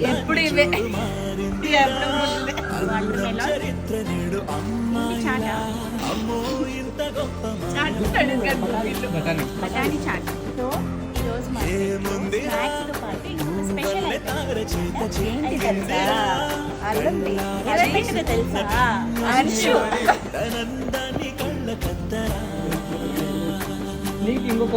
ఎప్పుడు ఇవే బఠానీ చాట్. సో ఈరోజు స్నాక్స్తో పాటు ఇంకొక స్పెషల్ ఏంటి తెలుసా? అల్లం టీ తెలుసా? అంశు నీకు ఇంకొక